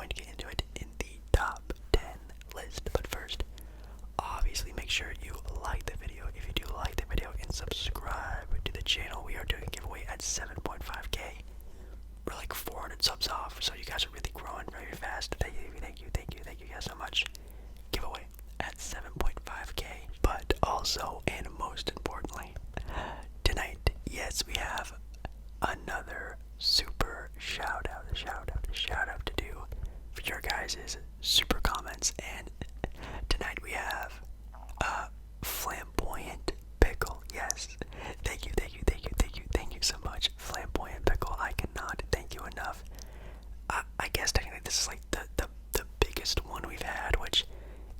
going to get into it in the top 10 list. But first, obviously make sure you like the video if you do like the video and subscribe to the channel. We are doing a giveaway at 7.5k. We're like 400 subs off, so you guys are really growing very fast. Thank you guys so much. Giveaway at 7.5k. But also, and most importantly, tonight, yes, we have another super shout out to do for your guys' super comments. And tonight we have flamboyant pickle. Yes, thank you so much, flamboyant pickle. I cannot thank you enough. I guess technically this is like the biggest one we've had, which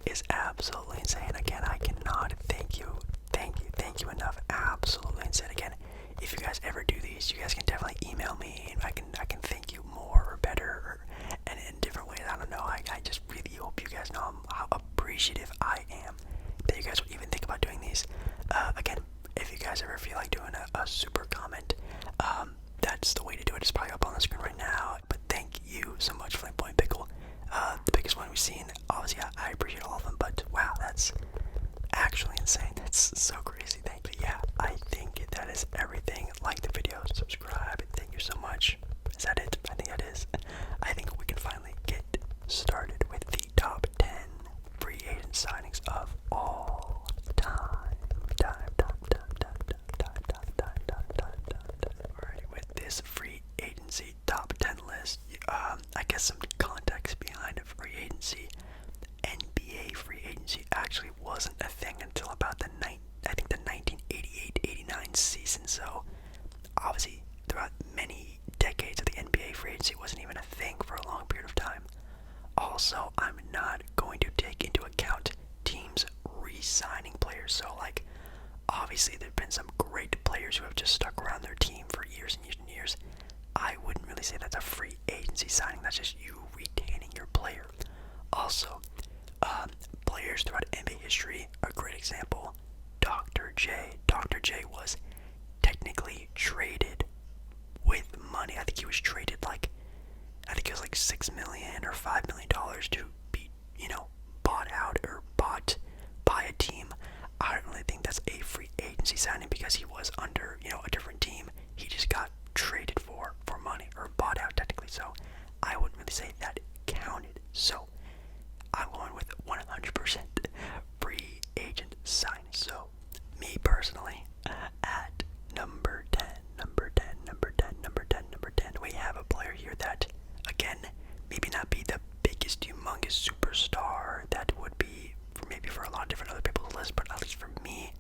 is absolutely insane. Again, I cannot thank you enough. Absolutely insane. Again, if you guys ever do these, you guys can definitely email me and I can thank you more or better and in different ways. I don't know. I just really hope you guys know how appreciative I am that you guys would even think about doing these. Again, if you guys ever feel like doing a super comment, that's the way to do it. It's probably up on the screen right now. But thank you so much, Flamboyant Pickle. The biggest one we've seen. Obviously, I appreciate all of them, but wow, that's actually insane. That's so crazy. Thank you. Yeah, I think that is everything. Like the video, subscribe. Thank you so much. Is that it? I think that is. I think we can finally get started with the top 10 free agent signings of all time. Alright, with this free agency top 10 list, I guess some context behind free agency. NBA free agency actually wasn't a thing until about the 1988-89 season. So obviously throughout many decades of the NBA, free agency wasn't even a thing for a long period of time. Also, I'm not going to take into account teams re-signing players. So like, obviously there've been some great players who have just stuck around their team for years and years and years. I wouldn't really say that's a free agency signing. That's just you retaining your player. Also, players throughout NBA history, a great example, Dr. J. Dr. J was technically traded with money. I think he was traded like, I think it was like $6 million or $5 million to be, bought out or bought by a team. I don't really think that's a free agency signing because he was under, a different team. He just got traded for money or bought out technically. So I wouldn't really say that counted. So I'm going with 100% free agent signing. So me personally, at number 10, we have a player here that, again, maybe not be the biggest, humongous superstar that would be for a lot of different other people's lists, but at least for me,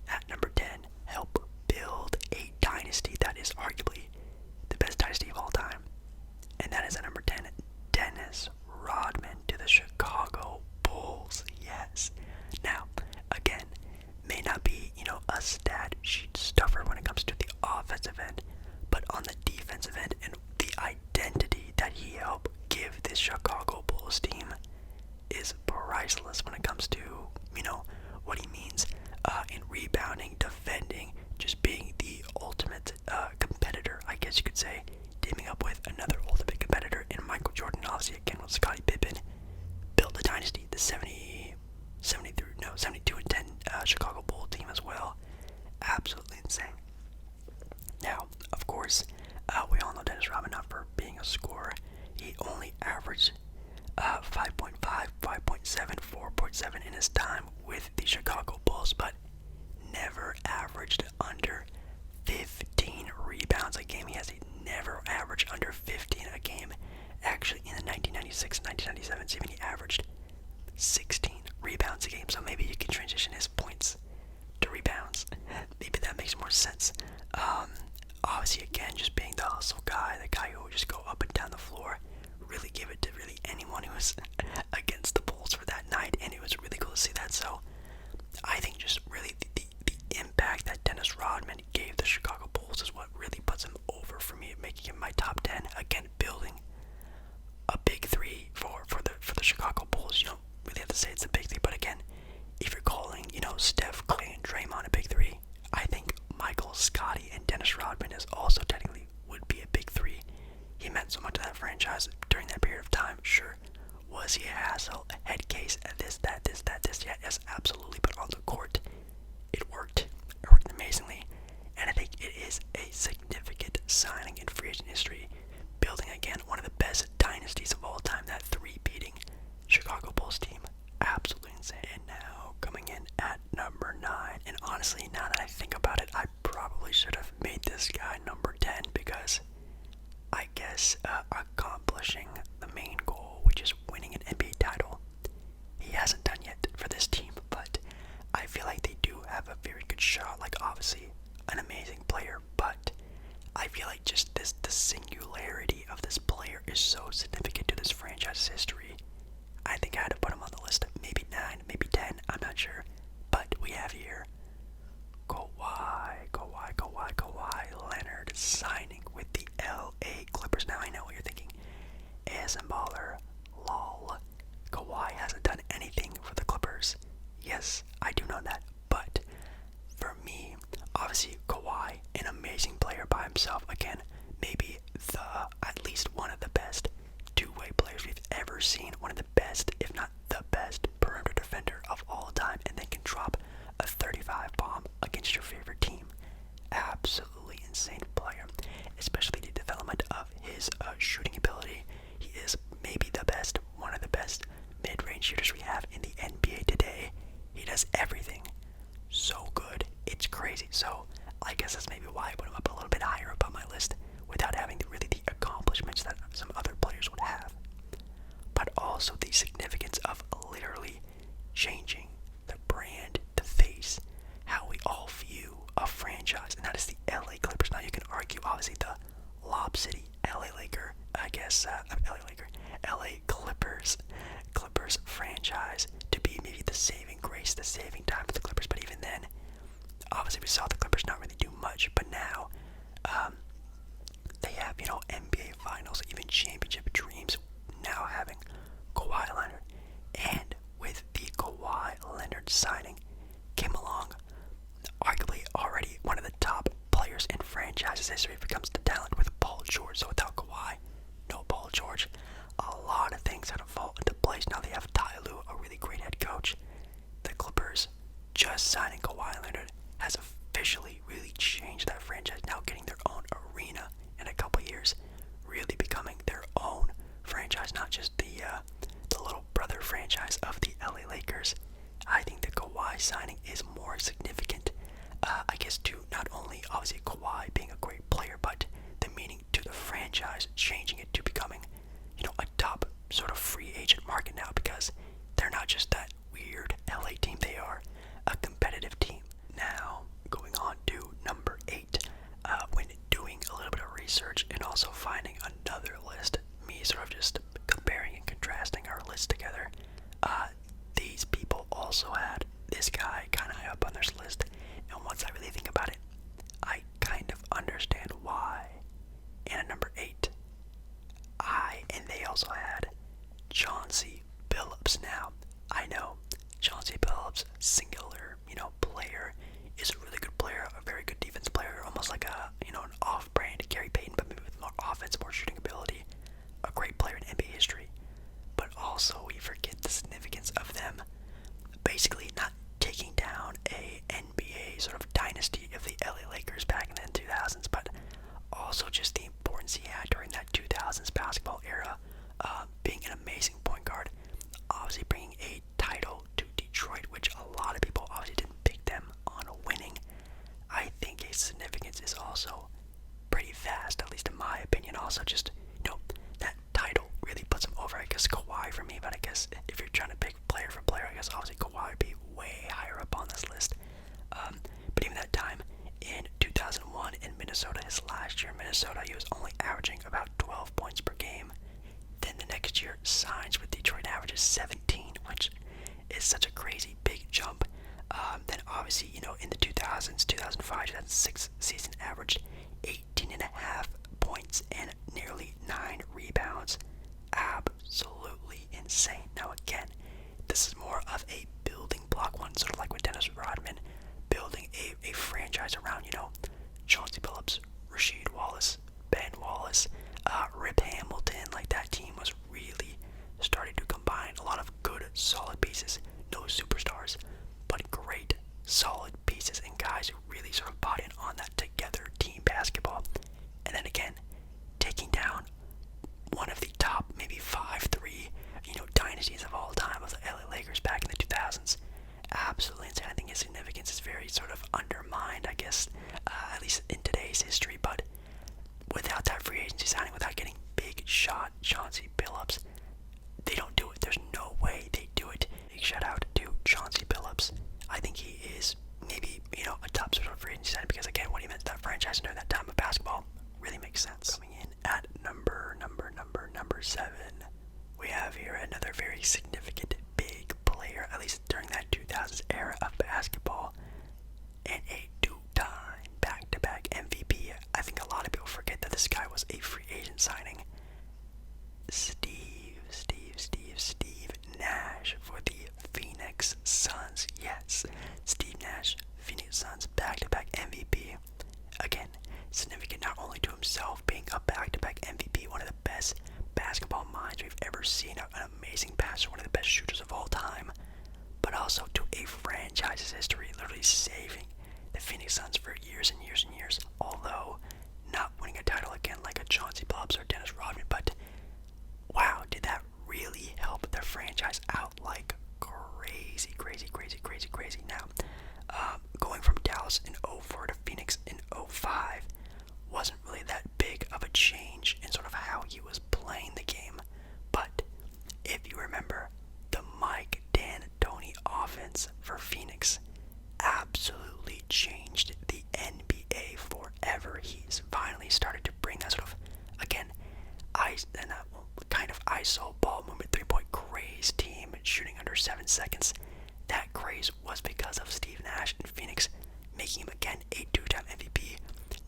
at number 10, help build a dynasty that is arguably the best dynasty of all time. And that is at number 10, Dennis Rodman to the Chicago Bulls. Yes. Now, again, may not be, a stat sheet stuffer when it comes to the offensive end, but on the defensive end and the identity that he helped give this Chicago Bulls team is priceless when it comes to, what he means in rebounding, defending, just being the ultimate competitor, I guess you could say, teaming up with another ultimate competitor in Michael Jordan, obviously again with Scottie Pippen, built a dynasty, the 72-10 Chicago Bulls team as well. Absolutely insane. Now, of course, we all know Dennis Rodman, not for being a scorer. He only averaged 5.5, 5.7, 4.7 in his time with the Chicago Bulls, but never averaged under 15 rebounds a game. He has never averaged under 15 a game. Actually, in the 1996-1997 season, he averaged 16 rebounds a game. So maybe you can transition his points to rebounds. Maybe that makes more sense. Obviously, again, just being the hustle guy, the guy who would just go up and down the floor, really give it to really anyone who was against the Bulls for that night, and it was really cool to see that. So I think just really the impact that Dennis Rodman gave the Chicago Bulls is what really puts him over for me, making him my top 10. Again, building a big three for the Chicago Bulls. You don't really have to say it's a big three, but again, if you're calling, Steph, Clay, and Draymond a big three, I think Michael, Scottie, and Dennis Rodman is also technically would be a big three. He meant so much to that franchise during that period of time. Was he a hassle, a head case, this? Yeah, yes, absolutely. But on the court, it worked. It worked amazingly. And I think it is a significant signing in free agent history, building again one of the best dynasties of all time, that three-peating Chicago Bulls team. Absolutely insane. And now coming in at number 9, and honestly, now that I think about it, I probably should have made this guy number 10 because I guess accomplishing the main goal, which is winning an NBA title, he hasn't done yet for this team, but I feel like they do have a very good shot. Like, obviously, an amazing player, but I feel like just the singularity of this player is so significant to this franchise's history. I think I had to put him on the list. Maybe 9, maybe 10, I'm not sure. But we have here Kawhi Leonard signing with the LA Clippers. Now I know what you're thinking. ASMballeR, lol. Kawhi hasn't done anything for the Clippers. Yes, I do know that. But for me, obviously Kawhi, an amazing player by himself. Again, maybe at least one of the best two-way players we've ever seen. One of the best, if not the best, perimeter defender of all time, and then can drop a 35 bomb against your favorite team. Absolutely insane player, especially the development of his shooting ability. He is maybe the best, one of the best mid-range shooters we have in the NBA today. He does everything so good, it's crazy. So I guess that's maybe why I put him up a little bit higher up on my list without having really the accomplishments that some other players would have. But also the significance of literally changing the brand, the face, how we all view a franchise, and that is the LA Clippers. Now you can argue, obviously, the Lob City LA Laker, LA Clippers franchise to be maybe the saving grace, the saving time for the Clippers. But even then, obviously we saw the Clippers not really do much. But now, they have, NBA Finals, even championship dreams. Now having Kawhi Leonard, and with the Kawhi Leonard signing came along arguably already one of the top players in franchise history if it comes to talent with Paul George. So without Kawhi, no Paul George, a lot of things had to fall into place. Now they have Ty Lue, a really great head coach. The Clippers just signing Kawhi Leonard has officially really changed that franchise, now getting their own arena in a couple years, really becoming their own franchise, not just the little brother franchise of the LA Lakers. I think the Kawhi signing is more significant, I guess, to not only obviously Kawhi being a great player, but the meaning to the franchise, changing it to becoming, a top sort of free agent market now, because they're not just that weird LA team, they are a competitive team. Now, going on to number 8, when doing a little bit of research and also finding another list, me sort of just comparing and contrasting our lists together, these people also had this guy kind of high up on their list, and once I really think about it, I kind of understand why. And at number 8, and they also had Chauncey Billups. Now, I know Chauncey Billups, singular, player, is a really good player, a very good defense player, almost like an off-brand Gary Payton, but maybe with more offense, more shooting ability. A great player in NBA history. But also, we forget the significance of them basically not taking down a NBA sort of dynasty of the LA Lakers back in the 2000s, but also just the importance he had during that 2000s basketball era, being an amazing point guard, obviously bringing a title to Detroit, which a lot of people obviously didn't pick them on winning. I think his significance is also pretty vast, at least in my opinion. Also, just, that title really puts him over. I guess Kawhi for me, but I guess if you're trying to pick player for player, I guess obviously Kawhi would be way higher up on this list. But even that time in 2001 in Minnesota, his last year in Minnesota, he was only averaging about 12 points per game. Then the next year signs with Detroit, averages 17, which is such a crazy big jump. Then obviously, in the 2000s, 2005, 2006 season, averaged 18.5 points and nearly 9 rebounds. Absolutely insane. Now again, this is more of a building block one, sort of like with Dennis Rodman, building a franchise around, Chauncey Billups, Rasheed Wallace, Ben Wallace, Rip Hamilton. Like, that team was really starting to combine another very significant big player, at least during that 2000s era of basketball, and a two-time back-to-back MVP. I think a lot of people forget that this guy was a free agent signing. Steve Nash for the Phoenix Suns. Yes, Steve Nash, Phoenix Suns, back-to-back MVP. Again, significant not only to himself being a back-to-back MVP, one of the best basketball minds we've ever seen, an amazing passer, one of the best shooters of all time, but also to a franchise's history, literally saving the Phoenix Suns for years and years and years, although not winning a title again like a Chauncey Billups or Dennis Rodman. But wow, did that really help the franchise out like crazy. Now, going from Dallas in 04 to Phoenix in 05 wasn't really that big of a change in sort of how he was playing the game. But if you remember, the Mike D'Antoni offense for Phoenix absolutely changed the NBA forever. He's finally started to bring that sort of, again, kind of ISO ball movement, three-point craze team shooting under 7 seconds. That craze was because of Steve Nash in Phoenix, making him again a two-time MVP.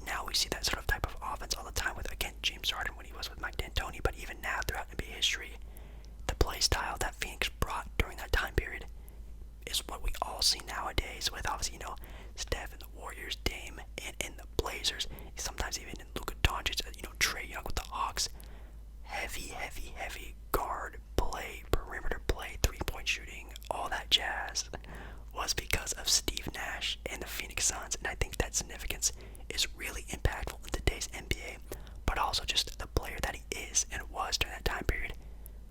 Now we see that sort of type of offense all the time with, again, James Harden when he was with Mike D'Antoni, but even now throughout NBA history, the play style that Phoenix brought during that time period is what we all see nowadays with, obviously, Steph and the Warriors, Dame and the Blazers, sometimes even in Luka Doncic, Trae Young with the Hawks. Heavy guard play, perimeter play, three-point shooting, all that jazz was because of Steve Nash and the Phoenix Suns, and I think that significance is really impactful in today's NBA, but also just the player that he is and was during that time period.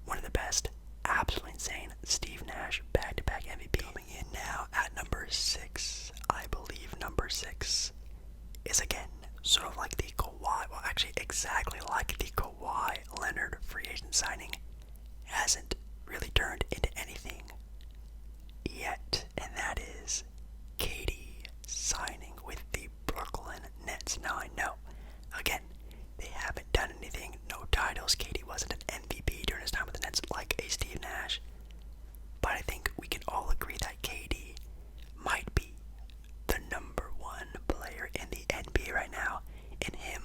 One of the best, absolutely insane, Steve Nash, back-to-back MVP. Coming in now at number 6, I believe number 6 is again sort of like the Kawhi, well actually exactly like the Kawhi Leonard free agent signing. Hasn't really turned into anything yet, and that is KD signing with the Brooklyn Nets. Now I know, again, they haven't done anything, no titles. KD wasn't an MVP during his time with the Nets like a Steve Nash, but I think we can all agree that KD might be the number 1 player in the NBA right now, and him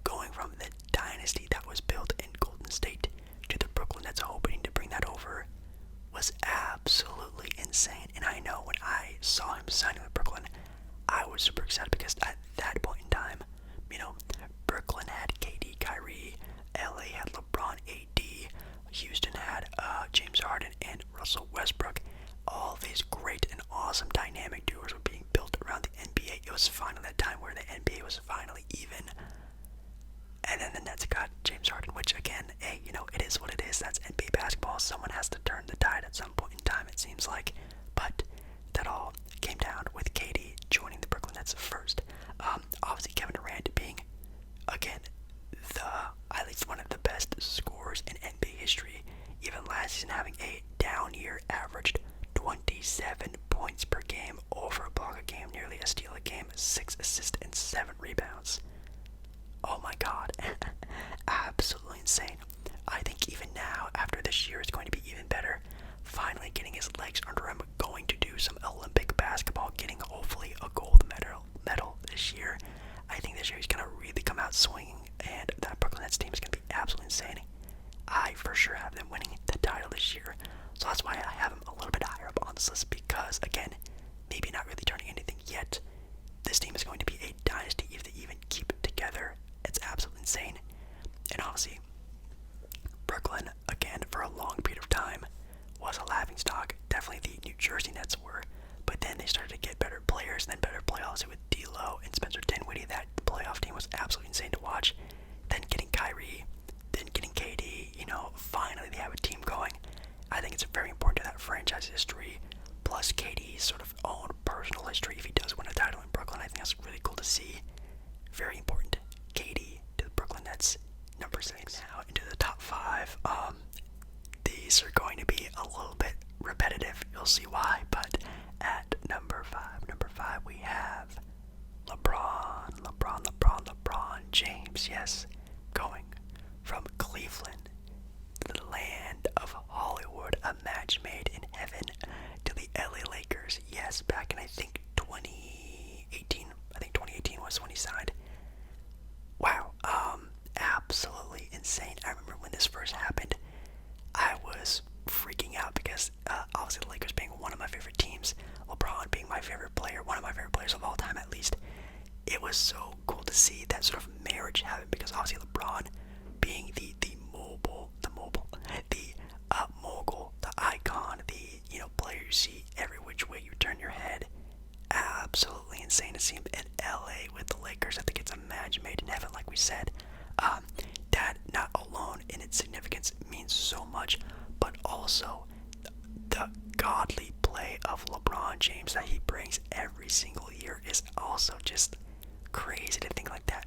going from the dynasty that was built in Golden State to the Brooklyn Nets, hoping to bring that over, was absolutely insane. And I know when I saw him signing with Brooklyn, I was super excited because at that point in time, Brooklyn had KD, Kyrie, LA had LeBron, AD, Houston had James Harden and Russell Westbrook. All these great and awesome dynamic duos were being built around the NBA. It was finally that time where the NBA was finally even. And then the Nets got James Harden, which again, hey, it is what it is. That's NBA basketball. Someone has to turn the tide at some point in time, it seems like. But that all came down with KD joining the Brooklyn Nets first. Obviously, Kevin Durant being, again, at least one of the best scorers in NBA history. Even last season having a down year, averaged 27 points per game, over a block a game, nearly a steal a game, 6 assists and 7 rebounds. Oh my god, absolutely insane. I think even now, after this year, it's going to be even better. Finally getting his legs under him, going to do some Olympic basketball, getting hopefully a gold medal this year. I think this year he's going to really come out swinging, and that Brooklyn Nets team is going to be absolutely insane. I for sure have them winning the title this year, so that's why I have him a little bit higher up on this list, because again, maybe not really turning anything yet. This team is going to be a dynasty if they even keep it together. It's absolutely insane. And honestly, Brooklyn, again, for a long period of time, was a laughingstock. Definitely the New Jersey Nets were, but then they started to get better players, and then better playoffs with D'Lo and Spencer Dinwiddie. That playoff team was absolutely insane to watch. Then getting Kyrie, then getting KD, finally they have a team going. I think it's very important to that franchise history, plus KD's sort of own personal history. If he does win a title in Brooklyn, I think that's really cool to see. Very important. KD to the Brooklyn Nets, number 6. Now into the top 5. These are going to be a little bit repetitive. You'll see why. But at number 5 we have LeBron James. Yes, going from Cleveland, the land of Hollywood. one of my favorite players of all time at least. It was so cool to see that sort of marriage happen because obviously LeBron being the mogul, the icon, the player you see every which way you turn your head. Absolutely insane to see him in LA with the Lakers. I think it's a match made in heaven, like we said. That not alone in its significance means so much, but also the godly play of LeBron James that he brings every single year is also just crazy to think like that.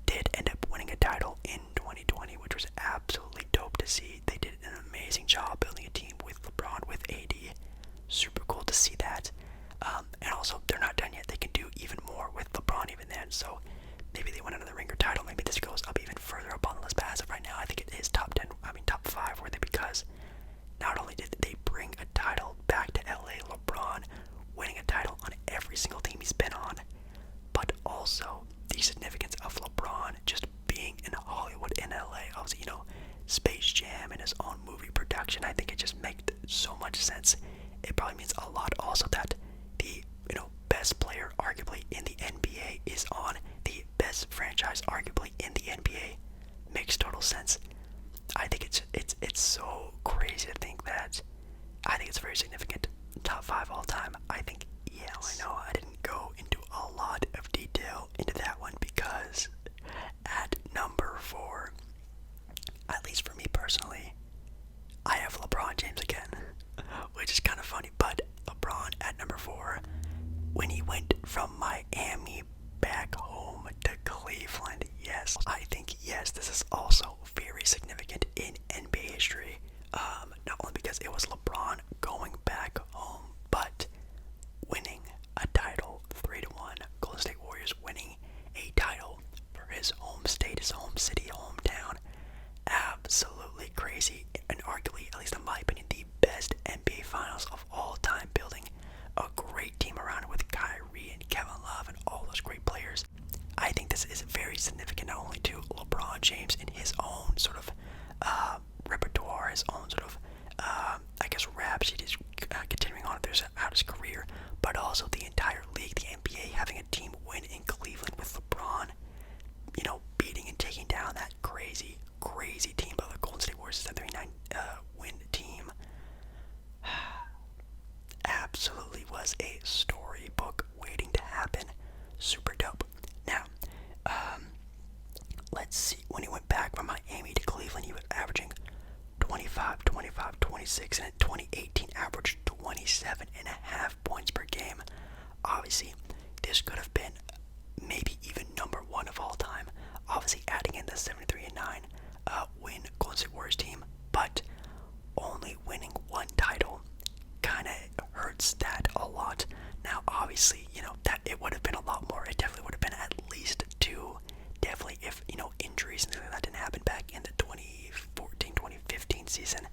Did end up winning a title in 2020, which was absolutely dope to see. They did an amazing job building a team with LeBron, with AD. Super cool to see that. And also, they're not done yet. They can do even more with LeBron even then. So maybe they win another ring or title. Maybe this goes up even further up on the list. But as of right now, I think it is top 10, top 5 worthy because not only did they bring a title back to LA, LeBron winning a title on every single team he's been on, but also the significance of LeBron just being in Hollywood, in LA. Obviously, Space Jam and his own movie production. I think it just makes so much sense. It probably means a lot also that the best player arguably in the NBA is on the best franchise arguably in the NBA. Makes total sense. I think it's so crazy to think that. I think it's very significant. Top 5 all time. I think yes. I know I didn't go into a lot of detail into that one because at number 4, at least for me personally, I have LeBron James again, which is kind of funny. But LeBron at number 4, when he went from Miami back home to Cleveland, yes, I think yes, this is also very significant in NBA history. Not only because it was LeBron going back home, but winning a title 3-1. Golden State Warriors winning a title for his home state, his home city, hometown. Absolutely crazy, and arguably, at least in my opinion, the best NBA Finals of all time, building a great team around it with Kyrie and Kevin Love and all those great players. I think this is very significant not only to LeBron James in his own sort of repertoire, his own sort of rap sheet is continuing on throughout his career, but also the entire league, the NBA, having a team win in Cleveland with LeBron, beating and taking down that crazy team by the Golden State Warriors, that 39 win team. Absolutely was a storybook waiting to happen. Super dope. Now, let's see. When he went back from Miami to Cleveland, he was averaging 25, 25, 26, and in 2018 averaged 27.5 points per game. Obviously, this could have been maybe even number 1 of all time. Obviously, adding in the 73-9 win Golden State Warriors team, but only winning 1 title kind of hurts that a lot. Now, obviously, that it would have been a lot more. It definitely would have been at least 2. Definitely, if injuries and things like that didn't happen back in the 2014-2015 season,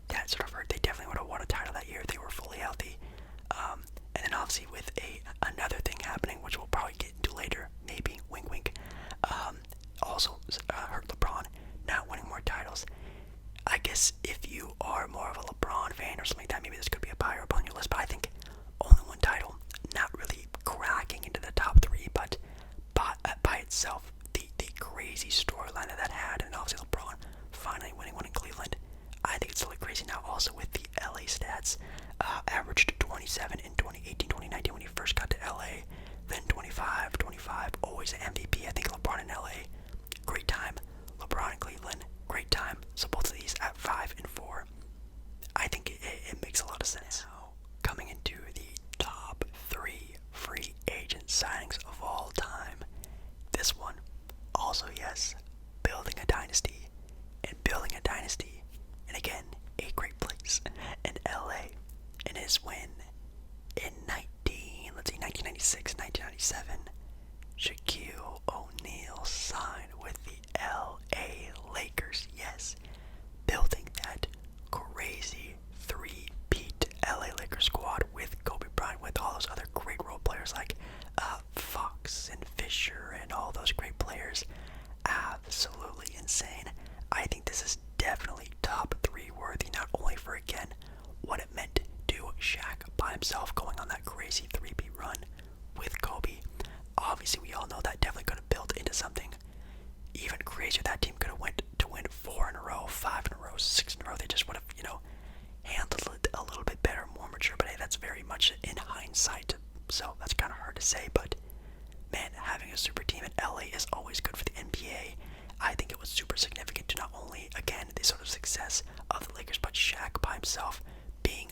that sort of hurt. They definitely would have won a title that year if they were fully healthy. And then obviously with another thing happening, which we'll probably get into later, maybe wink wink, also hurt LeBron not winning more titles. I guess if you are more of a LeBron fan or something like that, maybe this could be a higher up on your list. But I think only 1 title, not really cracking into the top 3, but by itself, the crazy storyline that had, and obviously LeBron finally winning one in Cleveland, I think it's totally crazy now. Also with the LA stats, averaged 27 in 2018, 2019 when he first got to LA, then 25, always an MVP. I think LeBron in LA, great time. LeBron in Cleveland, great time. So both of these at 5 and 4, I think it makes a lot of sense. Now, coming into the top 3 free agent signings of all time, this one also, yes, building a dynasty, and again, a great place in LA, and his win in 1996, 1997, Shaquille O'Neal signed with the LA Lakers. Yes, building that crazy 3-peat LA Lakers squad with Kobe Bryant, with all those other great role players like Fox and Fisher and all those great players. Absolutely insane. I think this is definitely top 3 worthy, not only for, again, what it meant to Shaq himself being,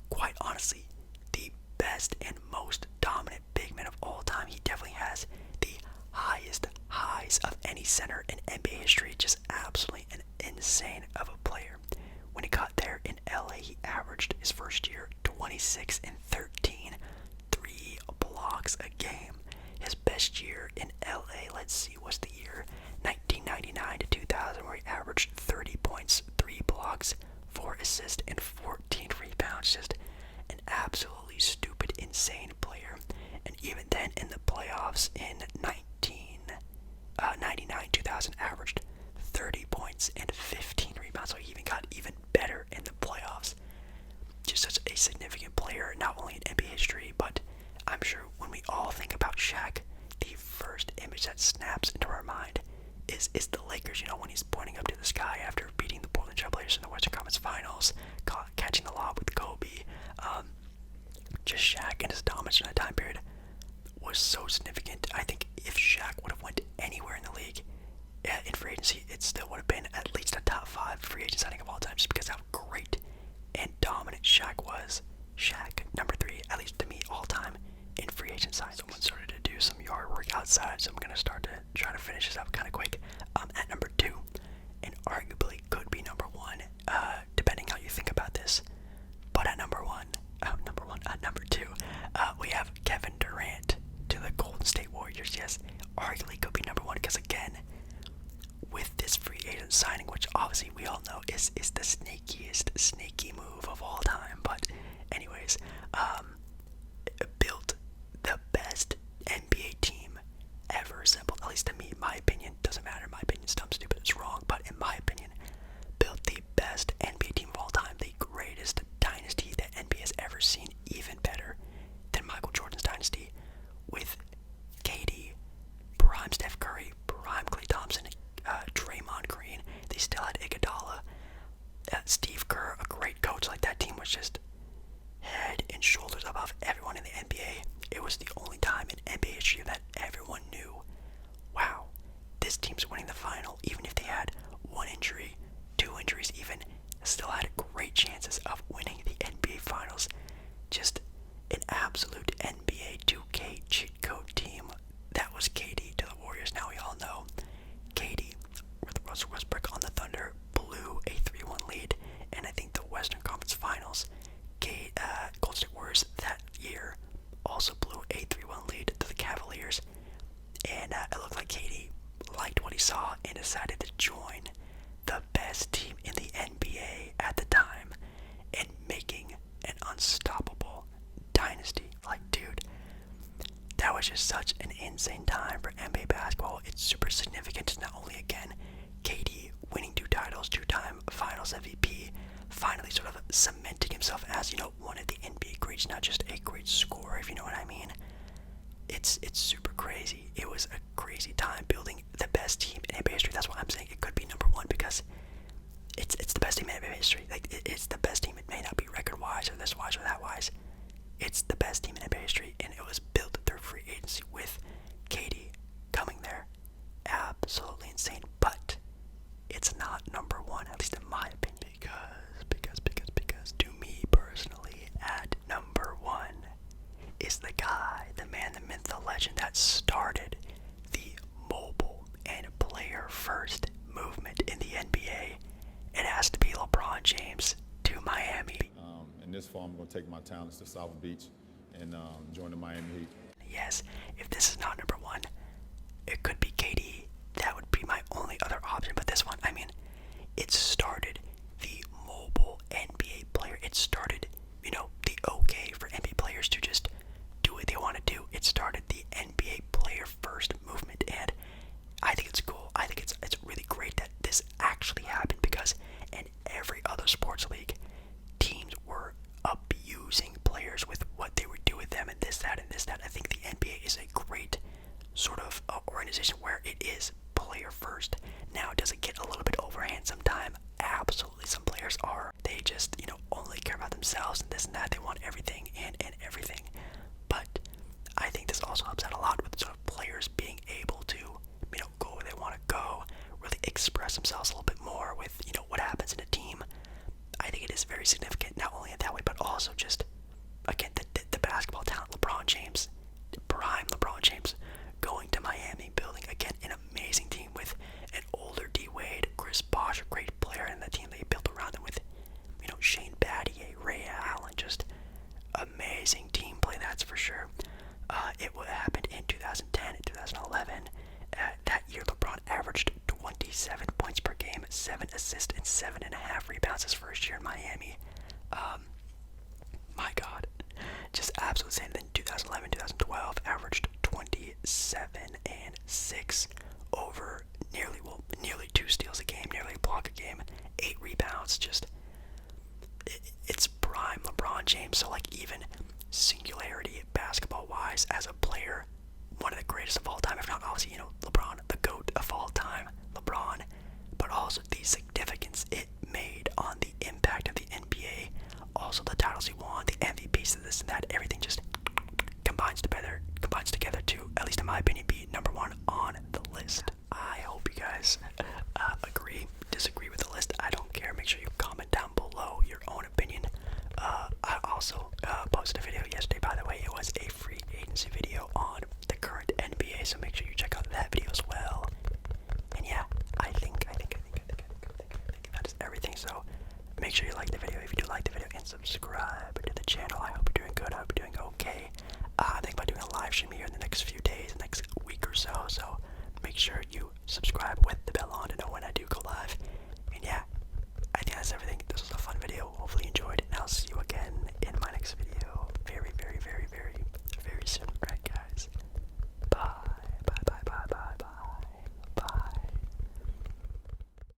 quite honestly, the best and most dominant big man of all time. He definitely has the highest highs of any center in NBA history. Just absolutely an insane of a player. When he got there in LA, he averaged his first year 26 and 13, 3 blocks a game. His best year in LA, let's see, was the year 1999 to 2000, where he averaged 30 points, 3 blocks, 4 assists, and 14 rebounds. Just an absolutely stupid, insane player. And even then, in the playoffs in 1999-2000, averaged 30 points and 15 rebounds. So he even got even better in the playoffs. Just such a significant player, not only in NBA history, but I'm sure when we all think about Shaq, the first image that snaps into our mind is the Lakers, when he's pointing up to the sky after beating the Portland Trail Blazers in the Western Conference Finals, catching the lob with Kobe. Just Shaq and his dominance in that time period was so significant. I think if Shaq would have went anywhere in the league in free agency, it still would have been at least a top 5 free agent signing of all time, just because how great and dominant Shaq was. Shaq, number 3, at least to me, all time in free agent signing. Someone started to do some yard work outside, so I'm gonna start to try to finish this up kind of quick. At number 2, and arguably could be number 1, depending how you think about this. But at number 2, we have Kevin Durant to the Golden State Warriors. Yes, arguably could be number 1, because again, with this free agent signing, which obviously we all know is the snaky move of all time. But anyways, built the best NBA team ever assembled, at least to me, in my opinion. Doesn't matter, my opinion's dumb, stupid, it's wrong, but in my opinion, built the best NBA team of all time, the greatest dynasty that NBA has ever seen, even better than Michael Jordan's dynasty, with KD, prime Steph Curry, prime Klay Thompson, Draymond Green. They still had Iguodala, Steve Kerr, a great coach. Like, that team was just head and shoulders above everyone in the NBA. It was the only time in NBA history that everyone knew, wow, this team's winning the final. Even if they had 1 injury, 2 injuries even, still had great chances of winning the NBA Finals. Just an absolute NBA 2K cheat code team. That was KD to the Warriors. Now we all know KD with Russell Westbrook on the Thunder blew a 3-1 lead, and I think the Western Conference Finals, Golden State Warriors that year also blew a 3-1 lead to the Cavaliers, and it looked like KD liked what he saw and decided to join the best team in the NBA at the time and making an unstoppable dynasty. Like, dude, that was just such an insane time for NBA basketball. It's super significant, not only, again, KD winning 2 titles, 2-time Finals MVP, finally sort of cementing himself as, one of the NBA greats, not just a great scorer, if you know what I mean. It's super crazy. It was a crazy time building the best team in NBA history. That's why I'm saying it could be number 1, because it's the best team in NBA history. Like, it's the best team. It may not be record-wise or this-wise or that-wise. It's the best team in NBA history, and it was built through free agency with KD coming there. Absolutely insane, but it's not number 1, at least in my opinion, because to me personally, at number 1 is the guy, the man, the myth, the legend that started the mobile and player-first movement in the NBA. It has to be LeBron James to Miami. In this fall, I'm going to take my talents to South Beach and join the Miami Heat. Yes, if this is not number 1, it could be KD. That would be my only other option. But this one, I mean, it started the mobile NBA player. It started, the okay for NBA players to just do what they want to do. It started the NBA player first movement, and I think it's cool. I think it's really great that this actually happened, because in every other sports league, teams were abusing players with what they would do with them, and this, that, and this, that. I think the NBA is a great sort of organization where it is player first. Now, does it get a little bit overhand sometimes? Absolutely. Some players are. They just, only care about themselves and this and that. They want everything and everything. But I think this also helps out a lot with sort of players being able to, go where they want to go, really express themselves a little bit more with, what happens in a team. I think it is very very significant, not only in that way, but also just, again, the basketball talent. LeBron James, prime LeBron James, going to Miami, building, again, an amazing team with an older D Wade, Chris Bosh, a great player, and the team they built around him with, Shane Battier, Ray Allen, just amazing team play, that's for sure. It happened in 2010 and 2011. That year, LeBron averaged 27 points per game, 7 assists, and 7.5 rebounds his first year in Miami. My God, just absolute insane. Then 2011, 2012, averaged 27 and 6 over nearly 2 steals a game, nearly a block a game, 8 rebounds. Just it's prime LeBron James. So like even singularity basketball wise as a player, one of the greatest of all time, if not obviously, LeBron, the GOAT of all time, LeBron, but also the significance it made on the impact of the NBA, also the titles he won, the MVPs, this and that,